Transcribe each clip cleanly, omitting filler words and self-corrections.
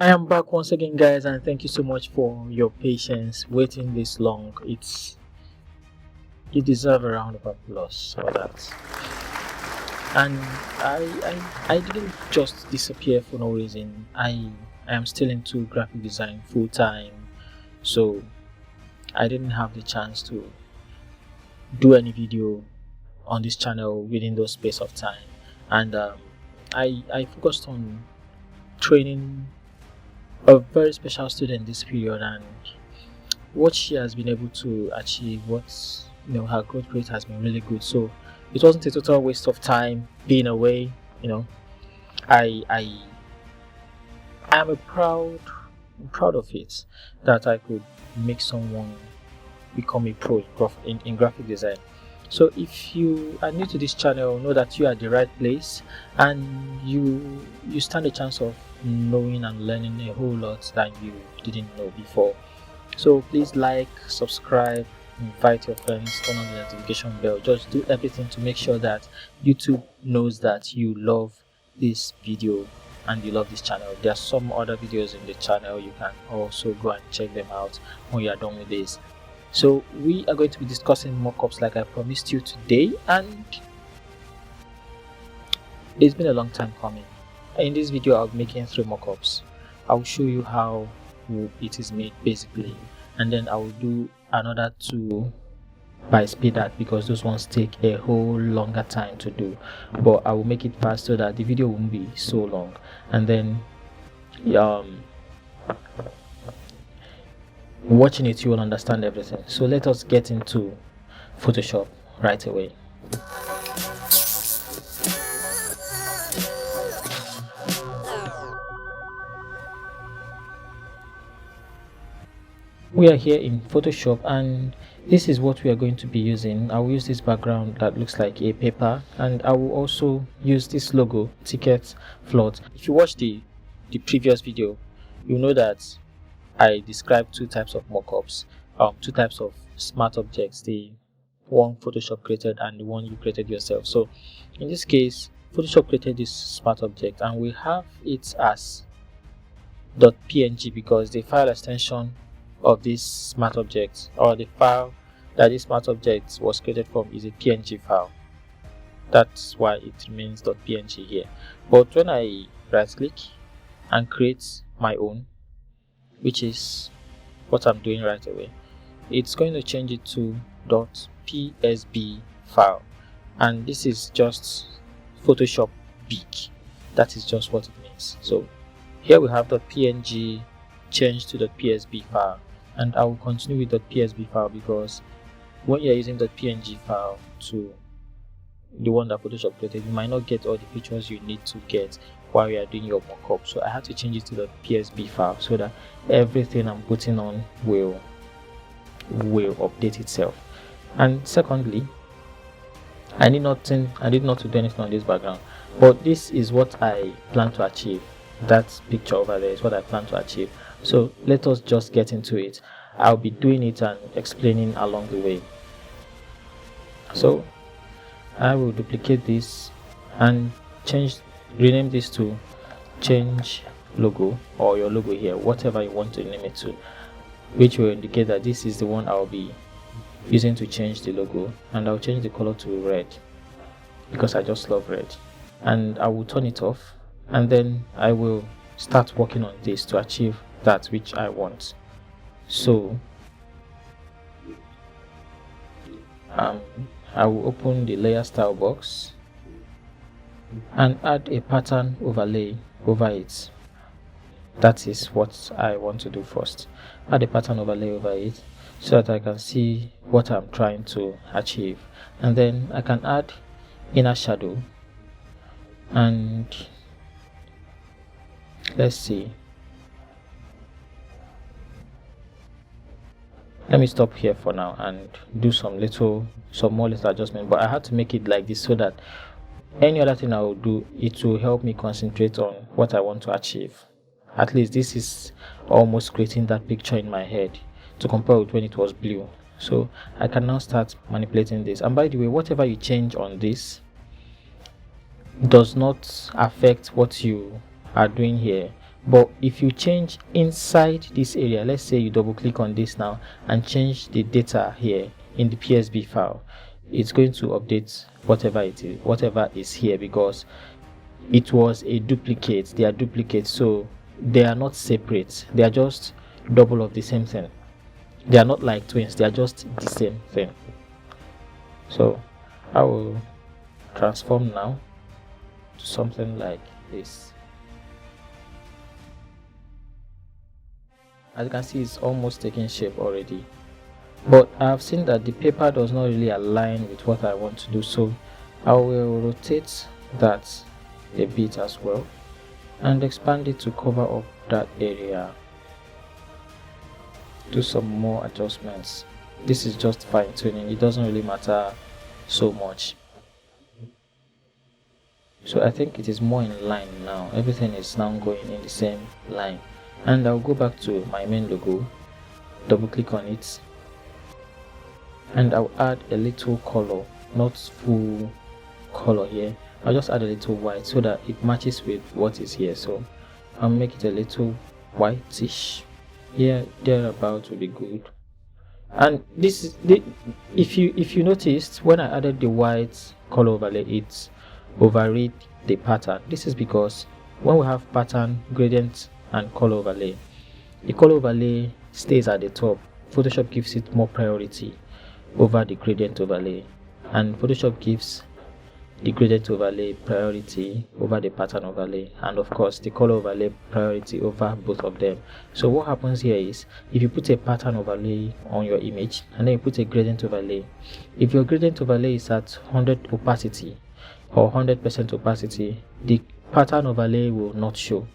I am back once again, guys, and thank you so much for your patience waiting this long. You deserve a round of applause for that. And I didn't just disappear for no reason. I am still into graphic design full time, so I didn't have the chance to do any video on this channel within those space of time, and I focused on training a very special student this period, and what she has been able to achieve, her growth rate has been really good. So it wasn't a total waste of time being away. I i i am proud of it that I could make someone become a pro in graphic design. So if you are new to this channel, know that you are at the right place, and you stand a chance of knowing and learning a whole lot that you didn't know before. So please like, subscribe, invite your friends, turn on the notification bell. Just do everything to make sure that YouTube knows that you love this video and you love this channel. There are some other videos in the channel. You can also go and check them out when you are done with this. So we are going to be discussing mockups like I promised you today, and it's been a long time coming. In this video I'll be making 3 mockups. I'll show you how it is made basically, and then I will do another 2 by speed art because those ones take a whole longer time to do, but I will make it fast so that the video won't be so long. And then watching it you will understand everything. So let us get into Photoshop right away. We are here in Photoshop, and this is what we are going to be using. I will use this background that looks like a paper, and I will also use this logo, ticket float. If you watch the previous video, you know that I described 2 types of mockups, 2 types of smart objects, the one Photoshop created and the one you created yourself. So in this case, Photoshop created this smart object, and we have it as .png because the file extension of this smart object, or the file that this smart object was created from, is a PNG file. That's why it remains .png here. But when I right click and create my own, which is what I'm doing right away, it's going to change it to .psb file, and this is just Photoshop big. That is just what it means. So here we have .png changed to .psb file, and I will continue with .psb file because when you're using .png file to the one that Photoshop created, you might not get all the features you need to get while you are doing your mockup. So I had to change it to .psb file so that everything I'm putting on will update itself. And secondly, I did not do anything on this background, but this is what I plan to achieve. That picture over there is what I plan to achieve. So let us just get into it. I'll be doing it and explaining along the way. So I will duplicate this and rename this to change logo, or your logo here, whatever you want to name it to, which will indicate that this is the one I'll be using to change the logo. And I'll change the color to red because I just love red, and I will turn it off, and then I will start working on this to achieve that which I want. So I will open the layer style box and add a pattern overlay over it. That is what I want to do first. Add a pattern overlay over it so that I can see what I'm trying to achieve, and then I can add inner shadow, and let's see, let me stop here for now and do some more little adjustment. But I had to make it like this so that any other thing I will do, it will help me concentrate on what I want to achieve. At least this is almost creating that picture in my head to compare with when it was blue. So I can now start manipulating this. And by the way, whatever you change on this does not affect what you are doing here. But if you change inside this area, let's say you double click on this now and change the data here in the PSB file, it's going to update whatever is here, because it was a duplicate. They are duplicates, so they are not separate. They are just double of the same thing. They are not like twins, they are just the same thing. So I will transform now to something like this. As you can see, it's almost taking shape already, but I have seen that the paper does not really align with what I want to do, so I will rotate that a bit as well and expand it to cover up that area. Do some more adjustments. This is just fine-tuning, it doesn't really matter so much. So I think it is more in line now. Everything is now going in the same line. And I'll go back to my main logo, double click on it, and I'll add a little color, not full color here. I'll just add a little white so that it matches with what is here. So I'll make it a little whitish. Yeah, thereabout will be good. And this is the, if you noticed, when I added the white color overlay, it overread the pattern. This is because when we have pattern, gradient and color overlay, the color overlay stays at the top. Photoshop gives it more priority over the gradient overlay, and Photoshop gives the gradient overlay priority over the pattern overlay, and of course the color overlay priority over both of them. So what happens here is, if you put a pattern overlay on your image and then you put a gradient overlay, if your gradient overlay is at 100 opacity or 100% opacity, the pattern overlay will not show.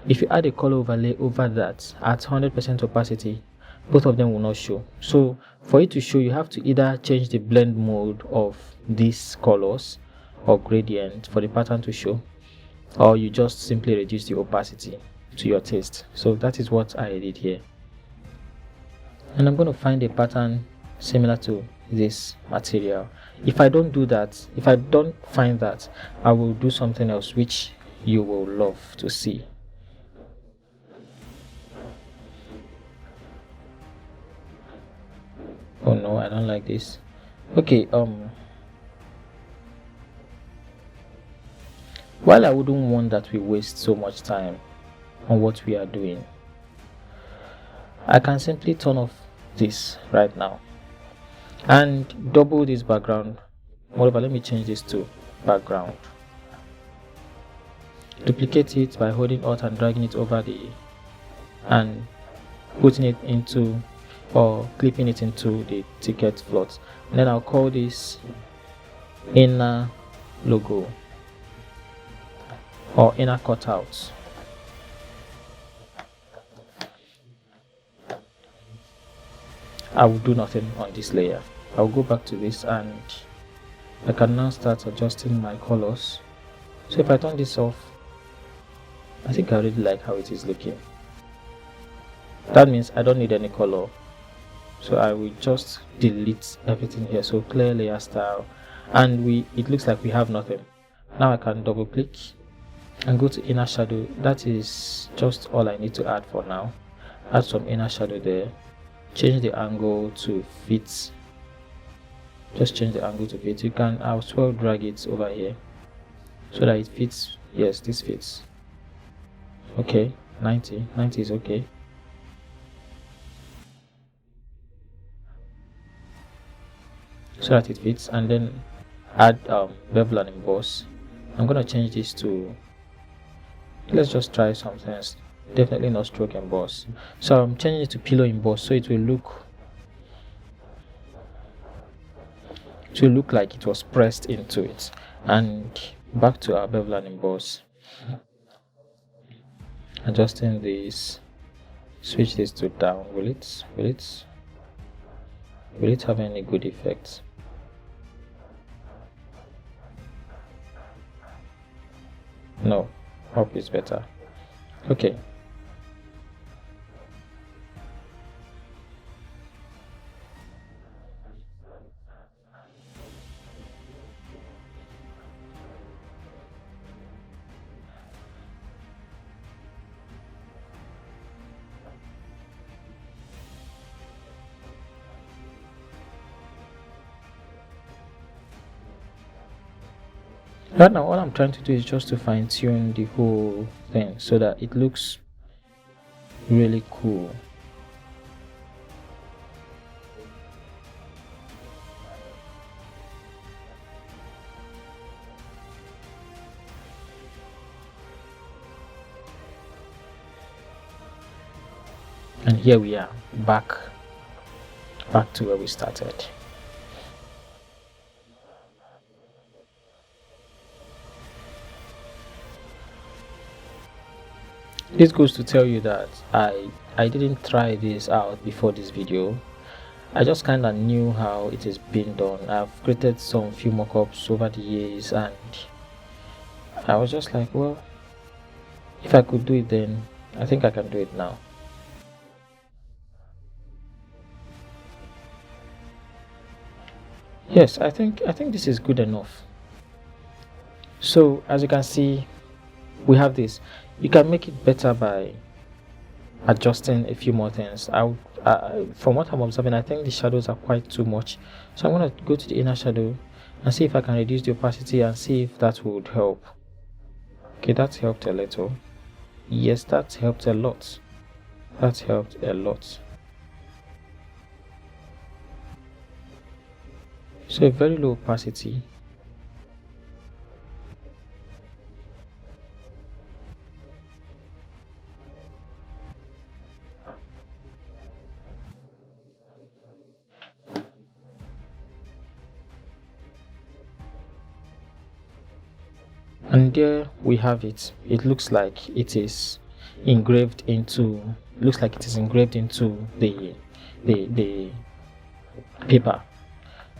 If you add a color overlay over that at 100% opacity, both of them will not show. So for it to show, you have to either change the blend mode of these colors or gradient for the pattern to show, or you just simply reduce the opacity to your taste. So that is what I did here, and I'm going to find a pattern similar to this material. If I don't do that, if I don't find that, I will do something else which you will love to see. Oh no, I don't like this. Okay, while I wouldn't want that we waste so much time on what we are doing, I can simply turn off this right now and double this background. Moreover, let me change this to background. Duplicate it by holding Alt and dragging it over and putting it into, or clipping it into the ticket slot. And then I'll call this inner logo or inner cutout. I will do nothing on this layer. I'll go back to this and I can now start adjusting my colors. So if I turn this off, I think I really like how it is looking. That means I don't need any color. So I will just delete everything here. So clear layer style, and it looks like we have nothing. Now I can double click and go to inner shadow. That is just all I need to add for now. Add some inner shadow there. Change the angle to fit. Just change the angle to fit. You can as well drag it over here so that it fits. Yes, this fits. Okay, 90 is okay. So that it fits, and then add bevel and emboss. I'm gonna change this to, let's just try something else. Definitely not stroke emboss. So I'm changing it to pillow emboss, so it will look like it was pressed into it. And back to our bevel and emboss. Adjusting this, switch this to down. Will it have any good effects? No, up is better. Okay. Right now, all I'm trying to do is just to fine tune the whole thing so that it looks really cool. And here we are, back to where we started. This goes to tell you that I didn't try this out before this video. I just kind of knew how it is being done. I've created some few mockups over the years, and I was just like, well, if I could do it then, I think I can do it now. Yes, I think this is good enough. So as you can see, we have this. You can make it better by adjusting a few more things. From what I'm observing, I think the shadows are quite too much. So I'm going to go to the inner shadow and see if I can reduce the opacity and see if that would help. Okay, that's helped a little. Yes, that's helped a lot. That's helped a lot. So a very low opacity. And there we have it. It looks like it is engraved into the paper.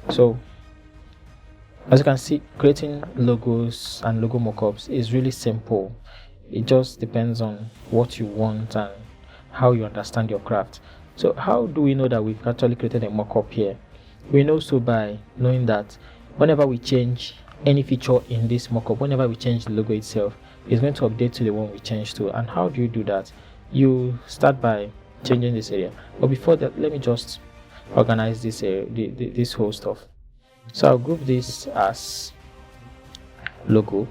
So as you can see, creating logos and logo mockups is really simple. It just depends on what you want and how you understand your craft. So how do we know that we've actually created a mockup here? We know so by knowing that whenever we change any feature in this mockup, whenever we change the logo itself, it's going to update to the one we changed to. And how do you do that? You start by changing this area. But before that, let me just organize this this whole stuff. So I'll group this as logo,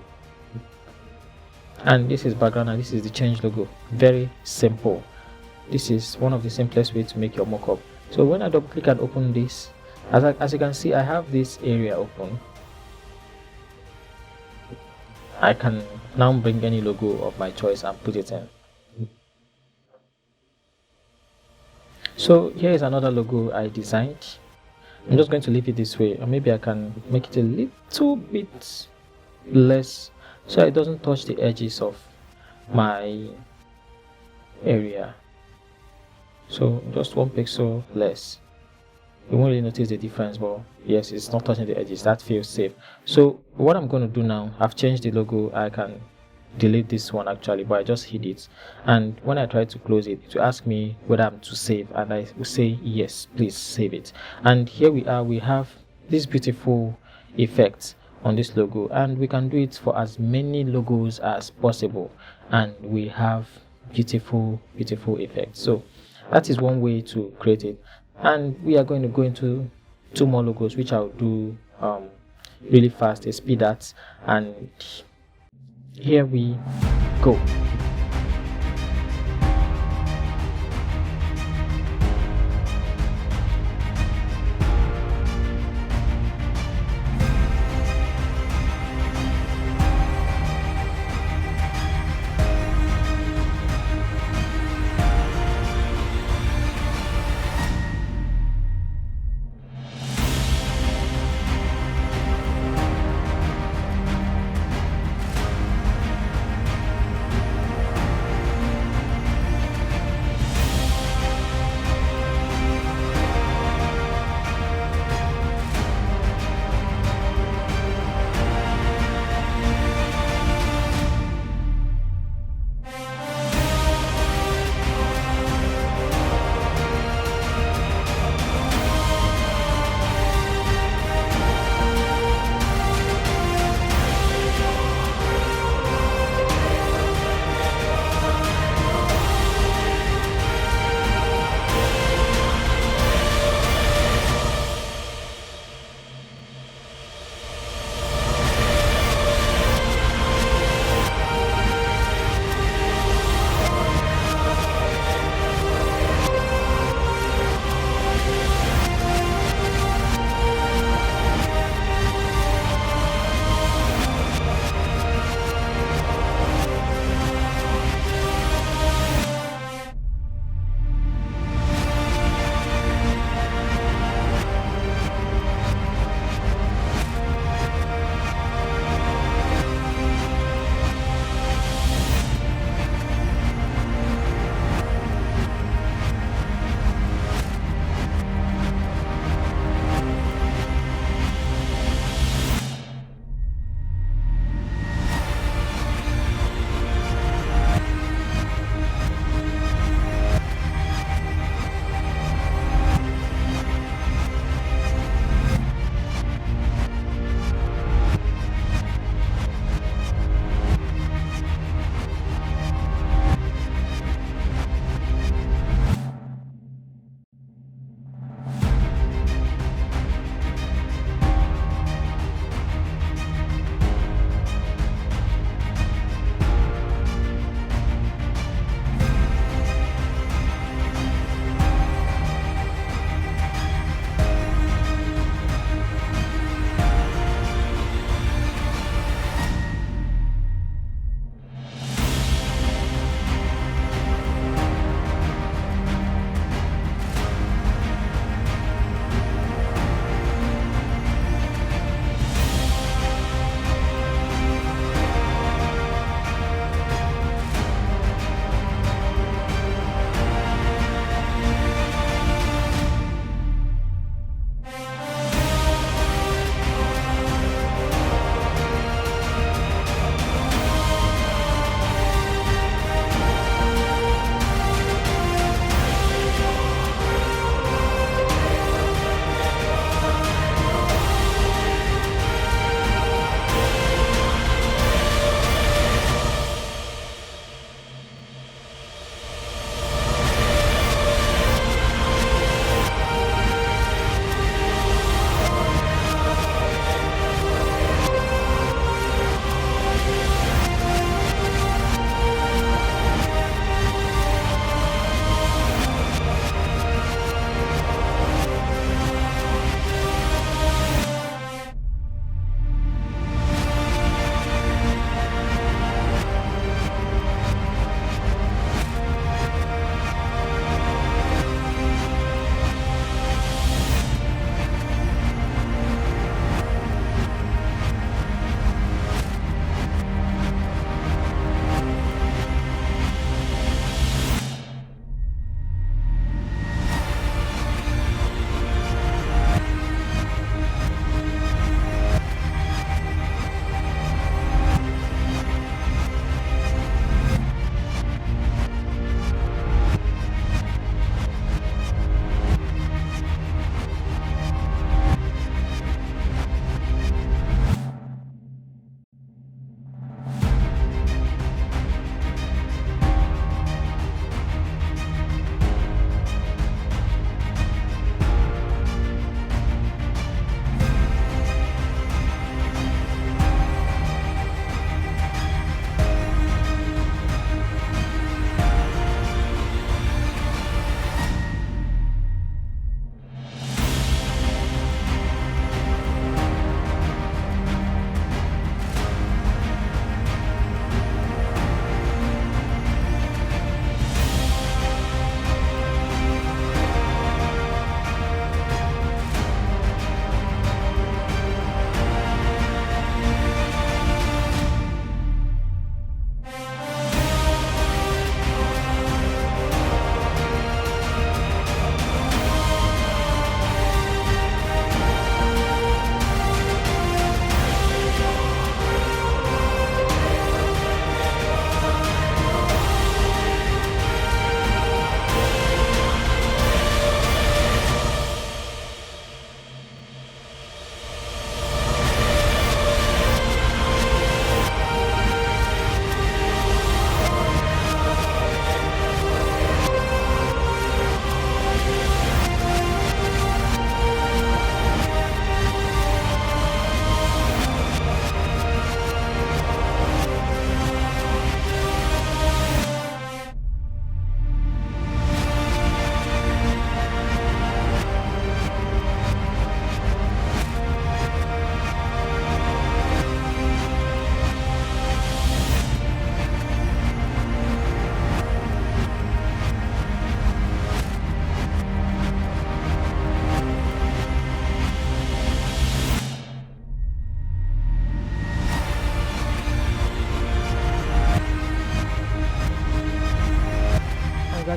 and this is background, and this is the change logo. Very simple. This is one of the simplest ways to make your mockup. So when I double click and open this, as you can see, I have this area open. I can now bring any logo of my choice and put it in. So here is another logo I designed. I'm just going to leave it this way, or maybe I can make it a little bit less so it doesn't touch the edges of my area. So just 1 pixel less. You won't really notice the difference, but yes, it's not touching the edges. That feels safe. So what I'm going to do now, I've changed the logo. I can delete this one actually, but I just hid it, and when I try to close it, it will ask me whether I'm to save, and I will say yes, please save it. And here we are, we have this beautiful effect on this logo, and we can do it for as many logos as possible, and we have beautiful effects. So that is one way to create it, and we are going to go into 2 more logos, which I'll do really fast, a speed that, and here we go.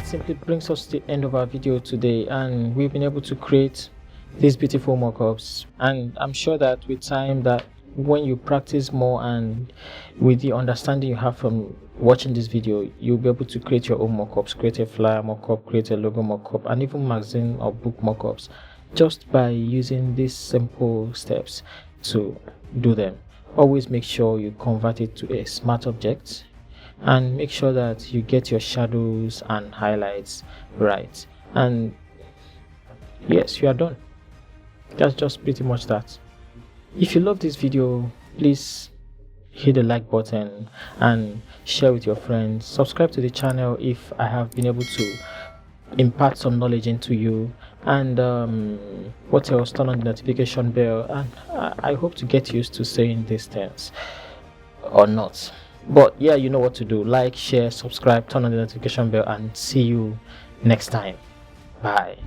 that simply brings us to the end of our video today, and we've been able to create these beautiful mockups. And I'm sure that with time, that when you practice more and with the understanding you have from watching this video, you'll be able to create your own mockups, create a flyer mockup, create a logo mockup, and even magazine or book mockups, just by using these simple steps to do them. Always make sure you convert it to a smart object, and make sure that you get your shadows and highlights right, and yes, you are done. That's just pretty much that. If you love this video, please hit the like button and share with your friends. Subscribe to the channel if I have been able to impart some knowledge into you, and what else, turn on the notification bell, and I hope to get used to saying these things, or not, but yeah, you know what to do. Like, share, subscribe, turn on the notification bell, and see you next time. Bye.